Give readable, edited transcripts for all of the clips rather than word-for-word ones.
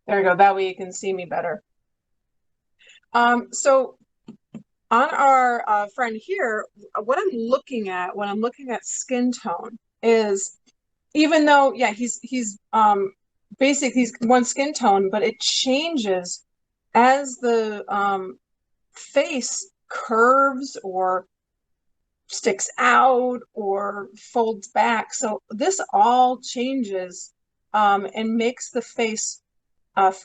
There you go. That way you can see me better. So on our friend here, what I'm looking at when I'm looking at skin tone is even though, yeah, he's basic, he's one skin tone, but it changes as the face curves or sticks out or folds back. So this all changes and makes the face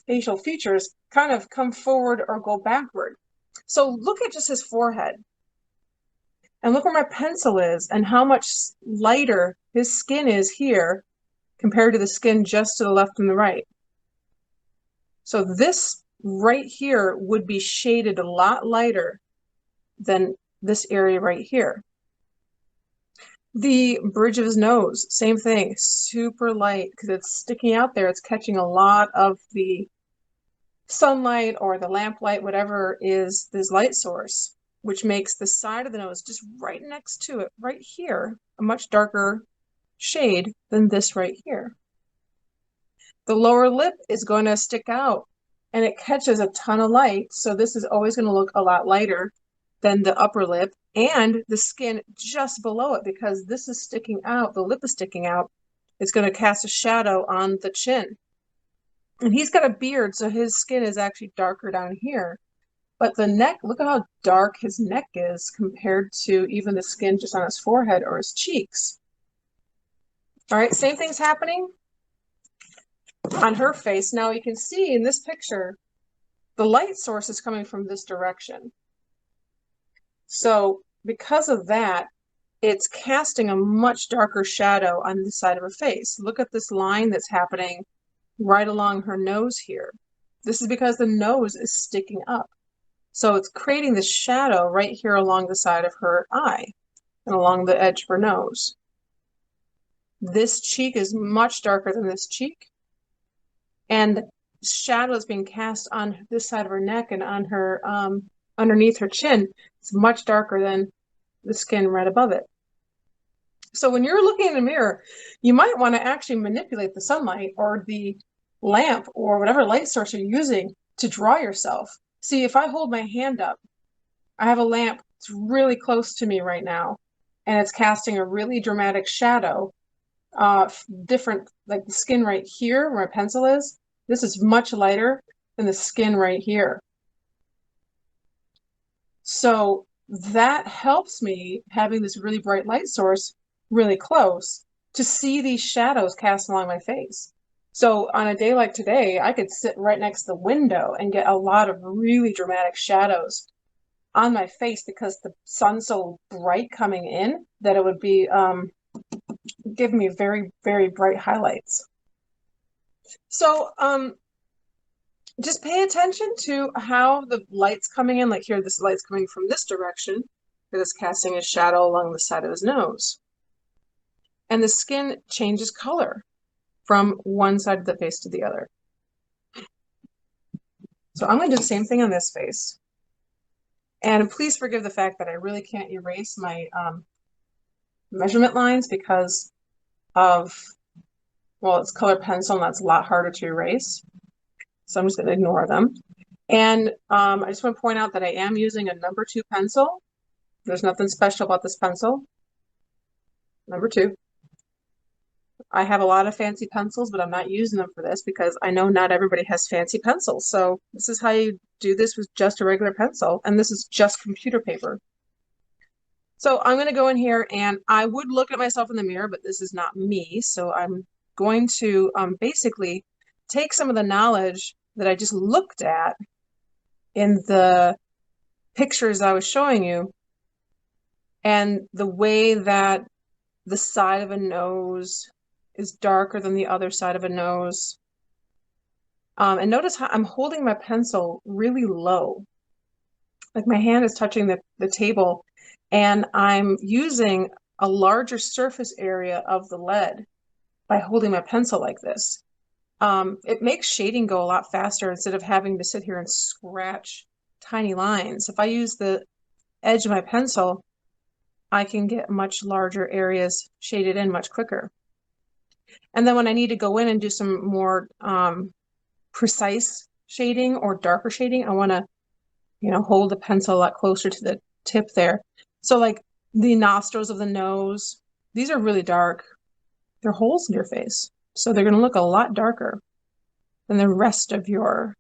facial features kind of come forward or go backward. So look at just his forehead and look where my pencil is and how much lighter his skin is here compared to the skin just to the left and the right. So this right here would be shaded a lot lighter than this area right here. The bridge of his nose, same thing, super light because it's sticking out there. It's catching a lot of the sunlight or the lamplight, whatever is this light source, which makes the side of the nose just right next to it, right here, a much darker shade than this right here. The lower lip is going to stick out and it catches a ton of light. So this is always going to look a lot lighter than the upper lip and the skin just below it because this is sticking out, the lip is sticking out. It's going to cast a shadow on the chin. And he's got a beard, so his skin is actually darker down here. But the neck, look at how dark his neck is compared to even the skin just on his forehead or his cheeks. All right, same thing's happening on her face. Now you can see in this picture, the light source is coming from this direction. So because of that, it's casting a much darker shadow on the side of her face. Look at this line that's happening right along her nose here. This is because the nose is sticking up. So it's creating this shadow right here along the side of her eye and along the edge of her nose. This cheek is much darker than this cheek. And shadow is being cast on this side of her neck and on her underneath her chin. It's much darker than the skin right above it. So when you're looking in a mirror, you might want to actually manipulate the sunlight or the lamp or whatever light source you're using to draw yourself. See, if I hold my hand up, I have a lamp that's really close to me right now, and it's casting a really dramatic shadow. Different, like the skin right here where my pencil is, this is much lighter than the skin right here. So that helps me having this really bright light source really close to see these shadows cast along my face. So on a day like today, I could sit right next to the window and get a lot of really dramatic shadows on my face because the sun's so bright coming in that it would be giving me very, very bright highlights. So just pay attention to how the light's coming in. Like here, this light's coming from this direction, because it's casting a shadow along the side of his nose. And the skin changes color from one side of the face to the other. So I'm going to do the same thing on this face. And please forgive the fact that I really can't erase my measurement lines because of, well, it's color pencil and that's a lot harder to erase. So I'm just going to ignore them. And I just want to point out that I am using a number 2 pencil. There's nothing special about this pencil. Number 2. I have a lot of fancy pencils, but I'm not using them for this because I know not everybody has fancy pencils. So this is how you do this with just a regular pencil. And this is just computer paper. So I'm going to go in here and I would look at myself in the mirror, but this is not me. So I'm going to basically take some of the knowledge that I just looked at in the pictures I was showing you and the way that the side of a nose is darker than the other side of a nose. And notice how I'm holding my pencil really low. Like my hand is touching the table and I'm using a larger surface area of the lead by holding my pencil like this. It makes shading go a lot faster instead of having to sit here and scratch tiny lines. If I use the edge of my pencil, I can get much larger areas shaded in much quicker. And then when I need to go in and do some more precise shading or darker shading, I want to, hold the pencil a lot closer to the tip there. So like the nostrils of the nose, these are really dark. They're holes in your face. So they're going to look a lot darker than the rest of your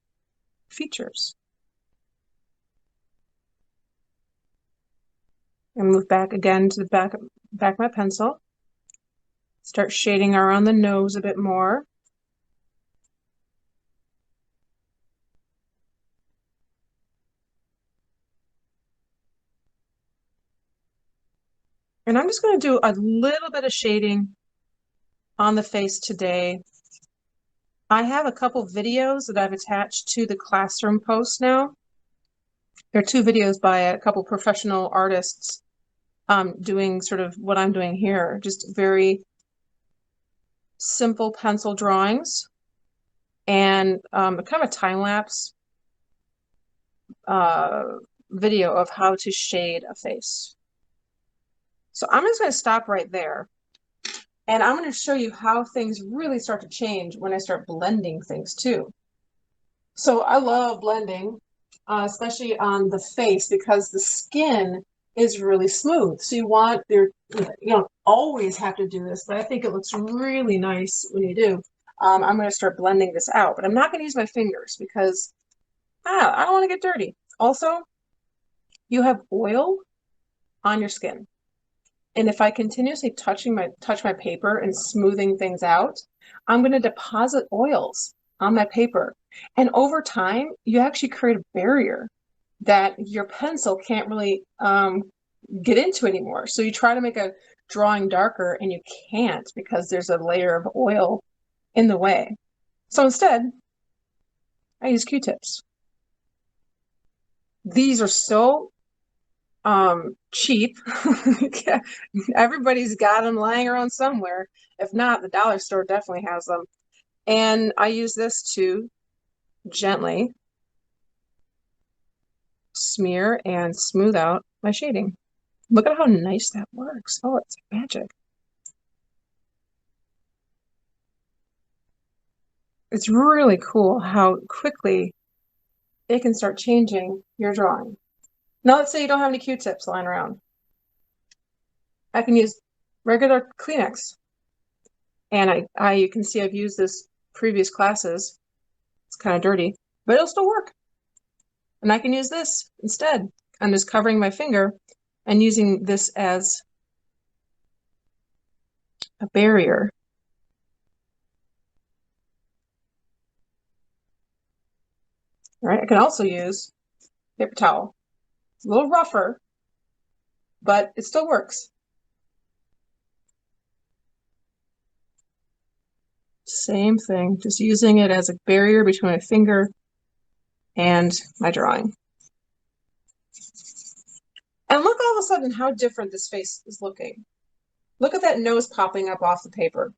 features. And move back again to the back of my pencil. Start shading around the nose a bit more. And I'm just going to do a little bit of shading on the face today. I have a couple videos that I've attached to the classroom post now. There are 2 videos by a couple professional artists doing sort of what I'm doing here, just very simple pencil drawings and kind of a time-lapse video of how to shade a face. So I'm just going to stop right there. And I'm going to show you how things really start to change when I start blending things too. So I love blending, especially on the face, because the skin is really smooth. So you don't always have to do this, but I think it looks really nice when you do. I'm going to start blending this out, but I'm not going to use my fingers because I don't want to get dirty. Also, you have oil on your skin. And if I continuously touch my paper and smoothing things out, I'm going to deposit oils on my paper. And over time, you actually create a barrier that your pencil can't really get into anymore. So you try to make a drawing darker and you can't because there's a layer of oil in the way. So instead, I use Q-tips. These are so cheap. Everybody's got them lying around somewhere. If not, the dollar store definitely has them. And I use this to gently smear and smooth out my shading. Look at how nice that works. Oh, it's magic. It's really cool how quickly it can start changing your drawing. Now let's say you don't have any Q-tips lying around. I can use regular Kleenex. And you can see I've used this previous classes. It's kind of dirty, but it'll still work. And I can use this instead. I'm just covering my finger and using this as a barrier. All right, I can also use paper towel. It's a little rougher, but it still works. Same thing, just using it as a barrier between my finger and my drawing. And look all of a sudden how different this face is looking. Look at that nose popping up off the paper.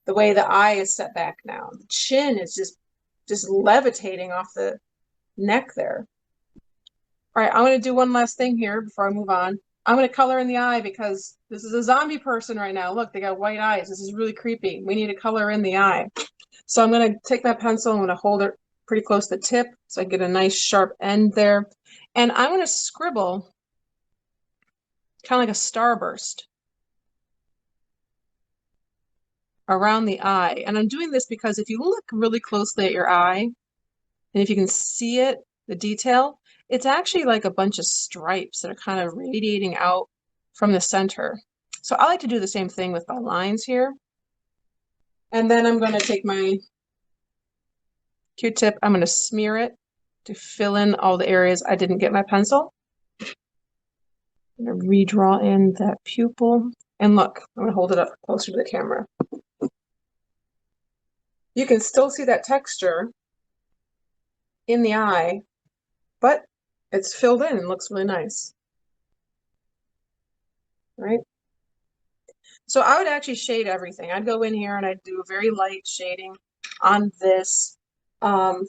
The way the eye is set back now. The chin is just levitating off the neck there. All right, I'm going to do one last thing here before I move on. I'm going to color in the eye because this is a zombie person right now. Look, they got white eyes. This is really creepy. We need to color in the eye. So I'm going to take that pencil. I'm going to hold it pretty close to the tip so I get a nice sharp end there. And I'm going to scribble kind of like a starburst around the eye. And I'm doing this because if you look really closely at your eye, and if you can see it, the detail, it's actually like a bunch of stripes that are kind of radiating out from the center. So I like to do the same thing with my lines here. And then I'm going to take my Q-tip, I'm going to smear it to fill in all the areas I didn't get my pencil. I'm going to redraw in that pupil. And look, I'm going to hold it up closer to the camera. You can still see that texture in the eye, but it's filled in and looks really nice. Right? So I would actually shade everything. I'd go in here and I'd do a very light shading on this, much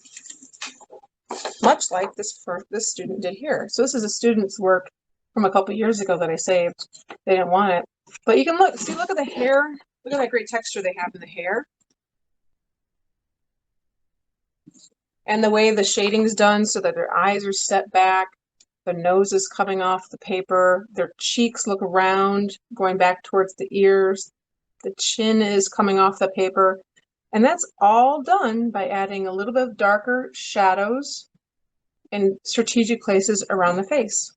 like this student did here. So this is a student's work from a couple years ago that I saved. They didn't want it. But you can look at the hair. Look at that great texture they have in the hair. And the way the shading's done so that their eyes are set back, the nose is coming off the paper, their cheeks look round, going back towards the ears, the chin is coming off the paper. And that's all done by adding a little bit of darker shadows in strategic places around the face.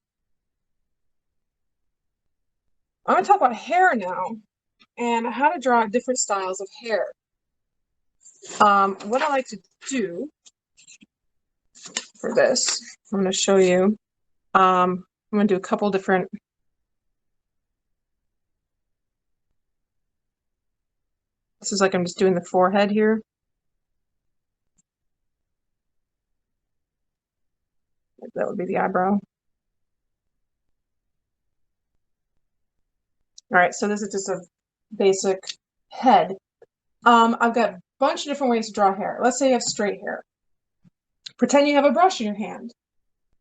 I'm going to talk about hair now and how to draw different styles of hair. What I like to do for this, I'm going to show you. I'm going to do a couple different. This is like I'm just doing the forehead here. That would be the eyebrow. All right, so this is just a basic head. I've got a bunch of different ways to draw hair. Let's say you have straight hair. Pretend you have a brush in your hand.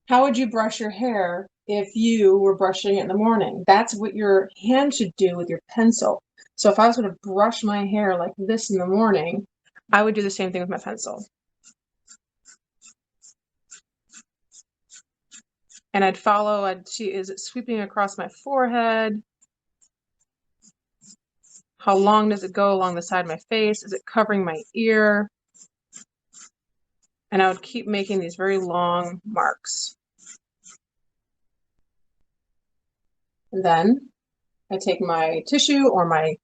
How would you brush your hair if you were brushing it in the morning? That's what your hand should do with your pencil. So if I was going to brush my hair like this in the morning, I would do the same thing with my pencil. And I'd follow, I'd see, is it sweeping across my forehead? How long does it go along the side of my face? Is it covering my ear? And I would keep making these very long marks. And then I take my tissue or my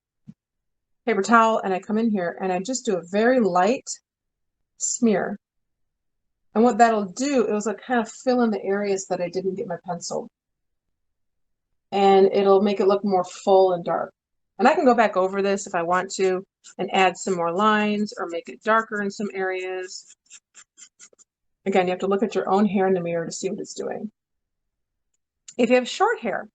paper towel and I come in here and I just do a very light smear. And what that'll do is like kind of fill in the areas that I didn't get my pencil. And it'll make it look more full and dark. And I can go back over this if I want to and add some more lines or make it darker in some areas. Again, you have to look at your own hair in the mirror to see what it's doing. If you have short hair,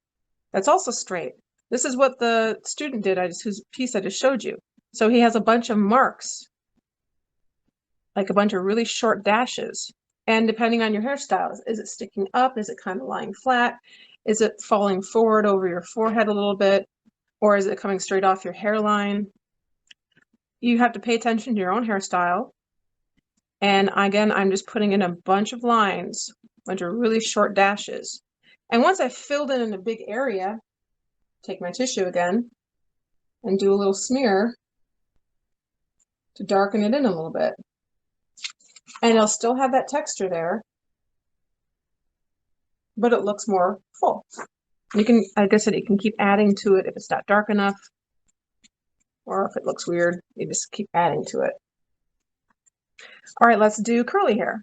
that's also straight. This is what the student did, whose piece I just showed you. So he has a bunch of marks, like a bunch of really short dashes. And depending on your hairstyle, is it sticking up? Is it kind of lying flat? Is it falling forward over your forehead a little bit? Or is it coming straight off your hairline? You have to pay attention to your own hairstyle. And again, I'm just putting in a bunch of lines, a bunch of really short dashes. And once I've filled in a big area, take my tissue again and do a little smear to darken it in a little bit. And it'll still have that texture there, but it looks more full. You can, like I said, you can keep adding to it if it's not dark enough, or if it looks weird, you just keep adding to it. All right, let's do curly hair.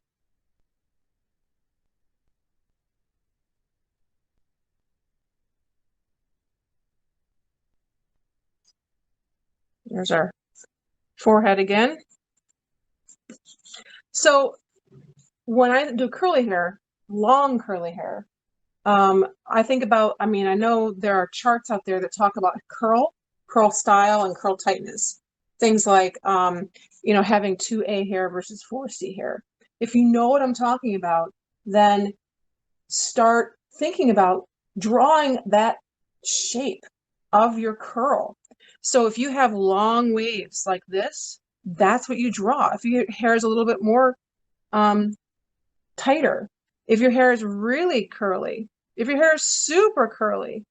There's our forehead again. So when I do curly hair, long curly hair, I think about, I mean, I know there are charts out there that talk about curl style and curl tightness. Things like, you know, having 2A hair versus 4C hair. If you know what I'm talking about, then start thinking about drawing that shape of your curl. So if you have long waves like this, that's what you draw. If your hair is a little bit more tighter, if your hair is really curly, if your hair is super curly,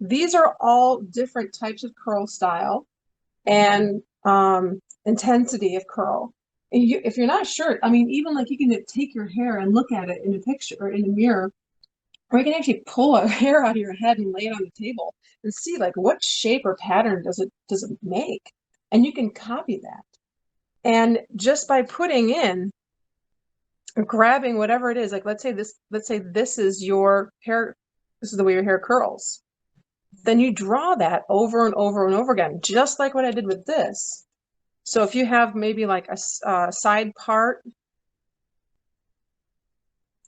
these are all different types of curl style and intensity of curl. And if you're not sure, I mean, even like you can take your hair and look at it in a picture or in a mirror, or you can actually pull a hair out of your head and lay it on the table and see like what shape or pattern does it make, and you can copy that. And just by putting in, grabbing whatever it is, like let's say this is your hair, this is the way your hair curls, then you draw that over and over and over again, just like what I did with this. So if you have maybe like a side part,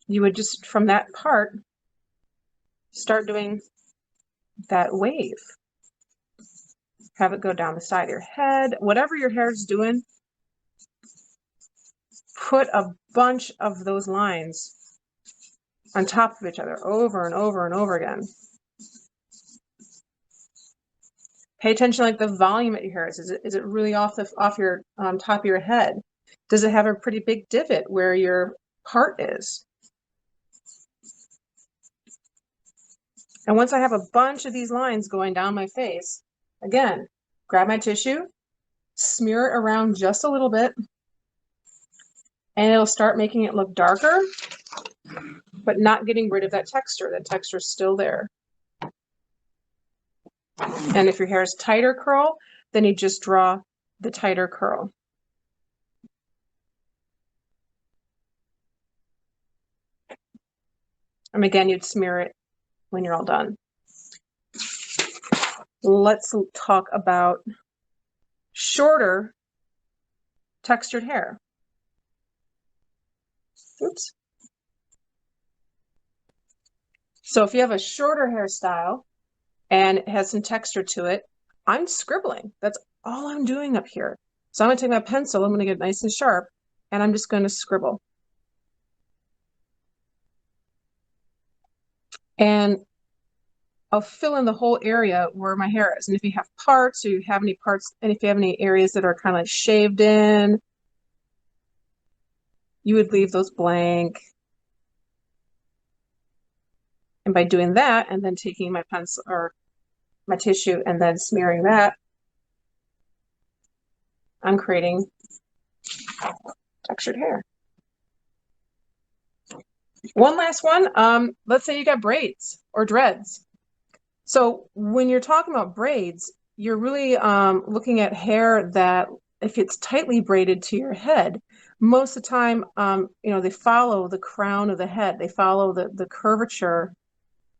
you would just from that part start doing that wave. Have it go down the side of your head, whatever your hair is doing, put a bunch of those lines on top of each other over and over and over again. Pay attention like the volume at your hair is. Is it really off your top of your head? Does it have a pretty big divot where your part is? And once I have a bunch of these lines going down my face, again, grab my tissue, smear it around just a little bit, and it'll start making it look darker, but not getting rid of that texture. That texture is still there. And if your hair is tighter curl, then you just draw the tighter curl. And again, you'd smear it when you're all done. Let's talk about shorter textured hair. Oops. So if you have a shorter hairstyle and it has some texture to it, I'm scribbling. That's all I'm doing up here. So I'm going to take my pencil, I'm going to get nice and sharp, and I'm just going to scribble. And I'll fill in the whole area where my hair is. And if you have parts, or you have any parts, and if you have any areas that are kind of like shaved in, you would leave those blank. And by doing that, and then taking my pencil or my tissue and then smearing that, I'm creating textured hair. One last one. Let's say you got braids or dreads. So when you're talking about braids, you're really looking at hair that, if it's tightly braided to your head, most of the time, you know, they follow the crown of the head. They follow the curvature,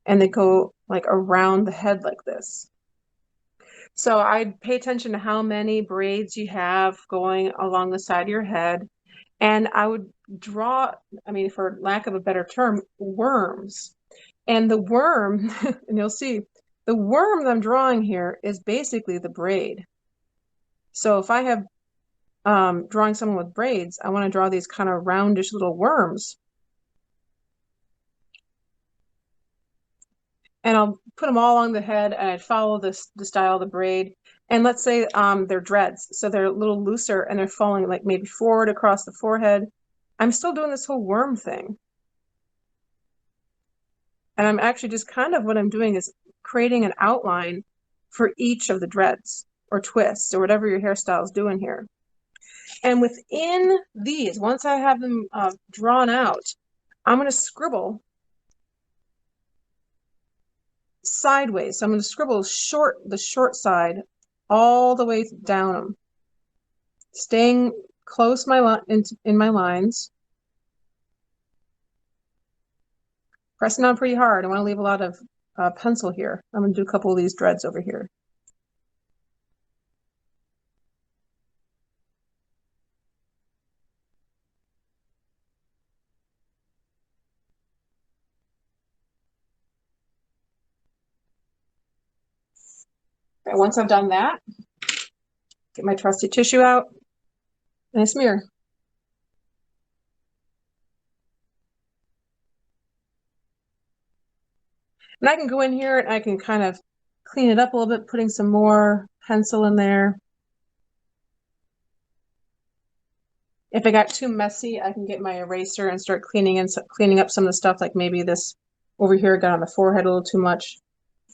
and they go like around the head like this. So I'd pay attention to how many braids you have going along the side of your head. And I would draw, I mean, for lack of a better term, worms. And the worm, and you'll see, the worm that I'm drawing here is basically the braid. So if I have drawing someone with braids, I want to draw these kind of roundish little worms. And I'll put them all along the head, and I'd follow the style of the braid. And let's say they're dreads, so they're a little looser and they're falling like maybe forward across the forehead. I'm still doing this whole worm thing. And I'm actually just kind of, what I'm doing is creating an outline for each of the dreads or twists or whatever your hairstyle is doing here. And within these, once I have them drawn out, I'm going to scribble sideways. So I'm going to scribble the short side all the way down them, staying close in my lines, pressing down pretty hard. I want to leave a lot of pencil here. I'm going to do a couple of these dreads over here. Okay, once I've done that, get my trusty tissue out and I smear. And I can go in here and I can kind of clean it up a little bit, putting some more pencil in there. If it got too messy, I can get my eraser and start cleaning up some of the stuff, like maybe this over here got on the forehead a little too much.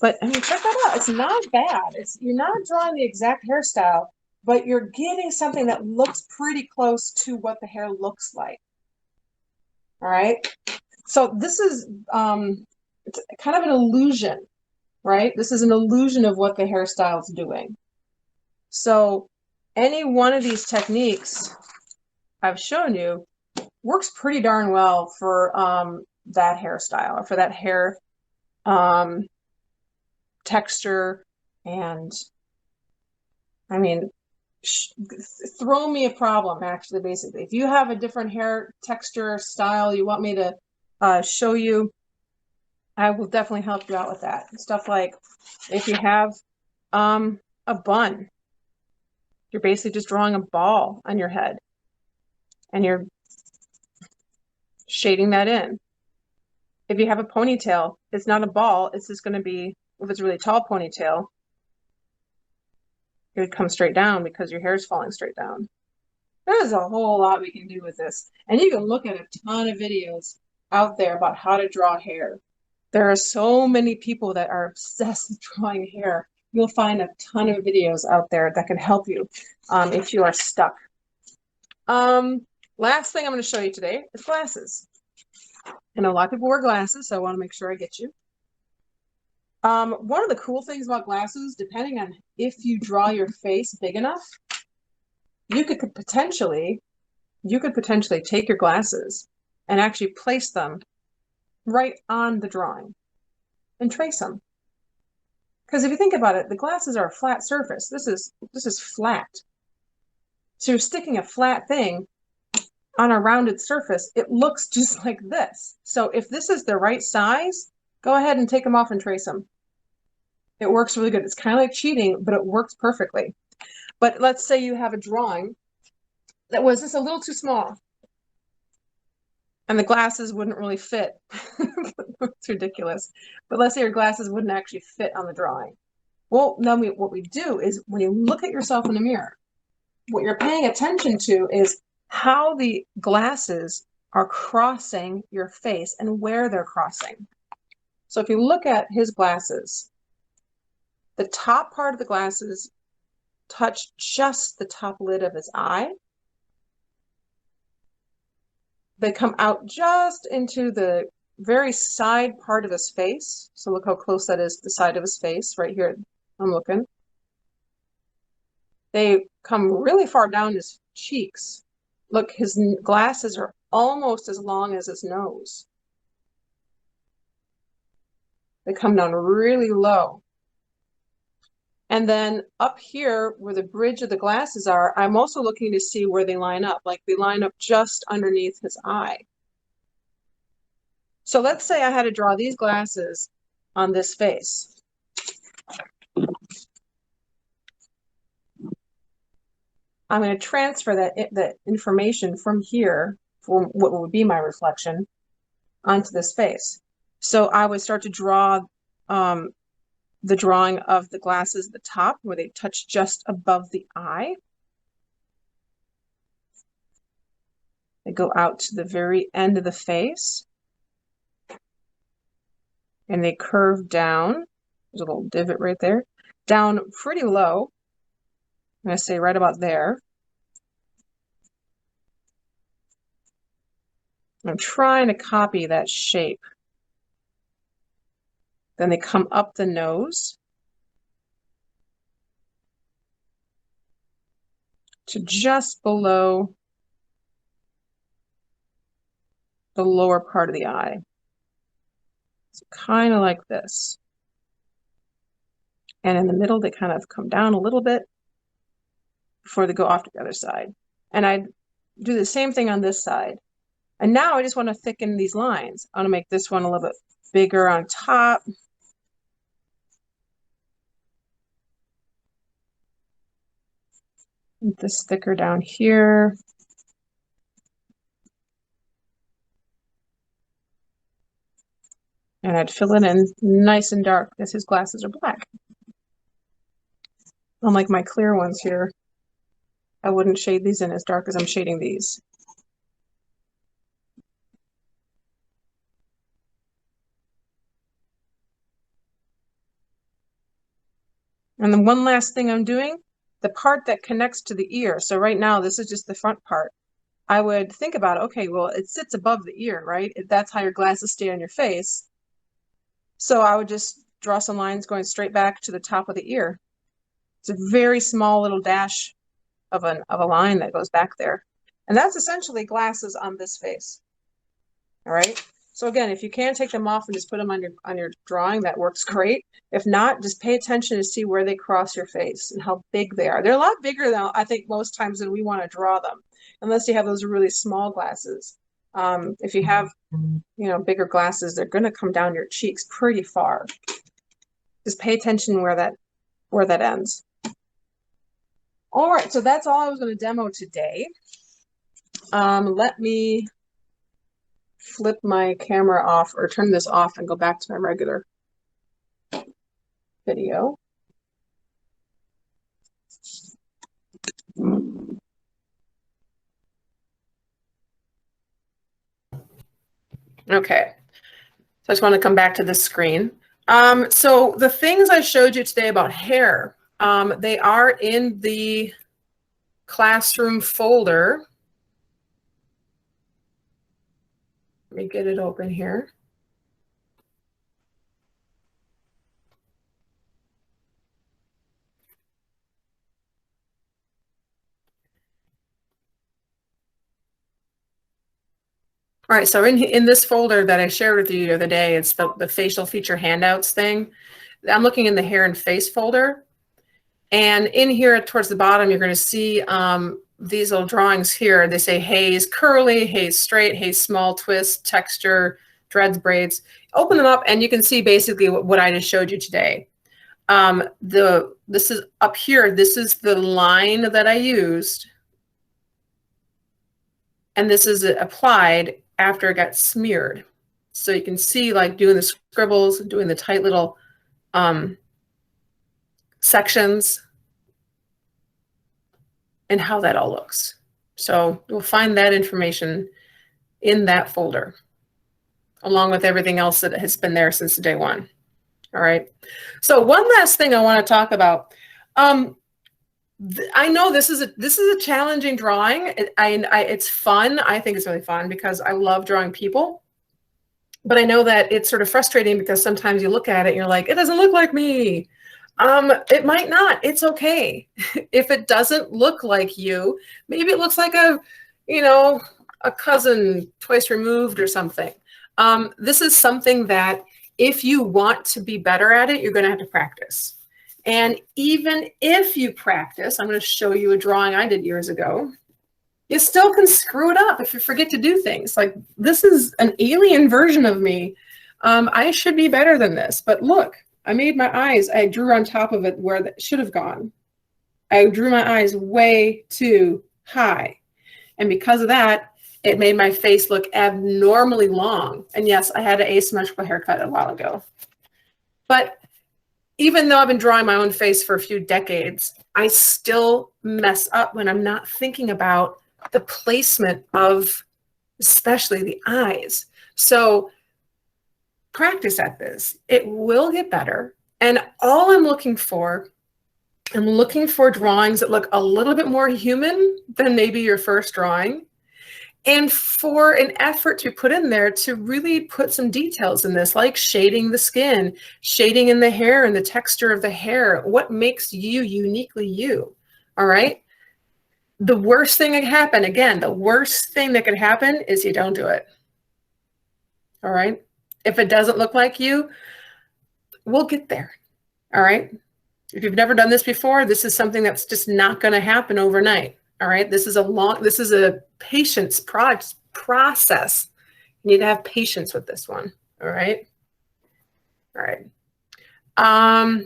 But I mean, check that out. It's not bad. You're not drawing the exact hairstyle, but you're getting something that looks pretty close to what the hair looks like. All right. So this is it's kind of an illusion, right? This is an illusion of what the hairstyle is doing. So any one of these techniques I've shown you works pretty darn well for that hairstyle, or for that hair texture. And I mean, throw me a problem, actually. Basically, if you have a different hair texture style you want me to show you, I will definitely help you out with that. Stuff like if you have a bun, you're basically just drawing a ball on your head and you're shading that in. If you have a ponytail, it's not a ball, it's just going to be, if it's a really tall ponytail, it would come straight down because your hair is falling straight down. There's a whole lot we can do with this. And you can look at a ton of videos out there about how to draw hair. There are so many people that are obsessed with drawing hair. You'll find a ton of videos out there that can help you if you are stuck. Last thing I'm going to show you today is glasses. And a lot of people wear glasses, so I want to make sure I get you. One of the cool things about glasses, depending on if you draw your face big enough, you could potentially take your glasses and actually place them right on the drawing and trace them. Because if you think about it, the glasses are a flat surface. This is flat. So you're sticking a flat thing on a rounded surface. It looks just like this. So if this is the right size, go ahead and take them off and trace them. It works really good. It's kind of like cheating, but it works perfectly. But let's say you have a drawing that was just a little too small and the glasses wouldn't really fit. It's ridiculous. But let's say your glasses wouldn't actually fit on the drawing. Well, then what we do is when you look at yourself in the mirror, what you're paying attention to is how the glasses are crossing your face and where they're crossing. So if you look at his glasses, the top part of the glasses touch just the top lid of his eye. They come out just into the very side part of his face. So look how close that is to the side of his face right here. I'm looking. They come really far down his cheeks. Look, his glasses are almost as long as his nose. They come down really low. And then up here where the bridge of the glasses are, I'm also looking to see where they line up. Like they line up just underneath his eye. So let's say I had to draw these glasses on this face. I'm going to transfer that information from here, from what would be my reflection, onto this face. So I would start to draw the drawing of the glasses at the top where they touch just above the eye. They go out to the very end of the face. And they curve down. There's a little divot right there. Down pretty low. I'm going to say right about there. I'm trying to copy that shape. Then they come up the nose to just below the lower part of the eye. So kind of like this. And in the middle, they kind of come down a little bit before they go off to the other side. And I do the same thing on this side. And now I just want to thicken these lines. I want to make this one a little bit bigger on top. This thicker down here. And I'd fill it in nice and dark because his glasses are black. Unlike my clear ones here, I wouldn't shade these in as dark as I'm shading these. And then one last thing I'm doing, the part that connects to the ear. So right now, this is just the front part. I would think about, okay, well, it sits above the ear, right? That's how your glasses stay on your face. So I would just draw some lines going straight back to the top of the ear. It's a very small little dash of a line that goes back there. And that's essentially glasses on this face. All right. So again, if you can take them off and just put them on your drawing, that works great. If not, just pay attention to see where they cross your face and how big they are. They're a lot bigger than I think most times than we want to draw them, unless you have those really small glasses. If you have, bigger glasses, they're going to come down your cheeks pretty far. Just pay attention where that ends. All right, so that's all I was going to demo today. Let me flip my camera off or turn this off and go back to my regular video. Okay. So I just want to come back to this screen. So the things I showed you today about hair, they are in the classroom folder. Let me get it open here. All right, so in this folder that I shared with you the other day, it's the facial feature handouts thing. I'm looking in the hair and face folder. And in here towards the bottom, you're going to see these little drawings here. They say haze curly, haze straight, haze small, twist, texture, dreads, braids. Open them up and you can see basically what I just showed you today. This is up here. This is the line that I used. And this is applied after it got smeared. So you can see like doing the scribbles, doing the tight little sections, and how that all looks. So you'll find that information in that folder, along with everything else that has been there since day one. All right. So one last thing I want to talk about. I know this is a challenging drawing. It's fun. I think it's really fun because I love drawing people. But I know that it's sort of frustrating because sometimes you look at it and you're like, it doesn't look like me. It might not. It's okay. If it doesn't look like you, maybe it looks like a cousin twice removed or something. This is something that if you want to be better at it, you're going to have to practice. And even if you practice, I'm going to show you a drawing I did years ago. You still can screw it up if you forget to do things. Like this is an alien version of me. I should be better than this. But look, I made my eyes. I drew on top of it where that should have gone. I drew my eyes way too high. And because of that, it made my face look abnormally long. And yes, I had an asymmetrical haircut a while ago. But even though I've been drawing my own face for a few decades, I still mess up when I'm not thinking about the placement of especially the eyes. So practice at this. It will get better. And all I'm looking for drawings that look a little bit more human than maybe your first drawing. And for an effort to put in there to really put some details in this, like shading the skin, shading in the hair and the texture of the hair, what makes you uniquely you, all right? The worst thing that can happen, again, the worst thing that can happen is you don't do it, all right? If it doesn't look like you, we'll get there, all right? If you've never done this before, this is something that's just not going to happen overnight. All right. This is a patience process. You need to have patience with this one. All right. All right.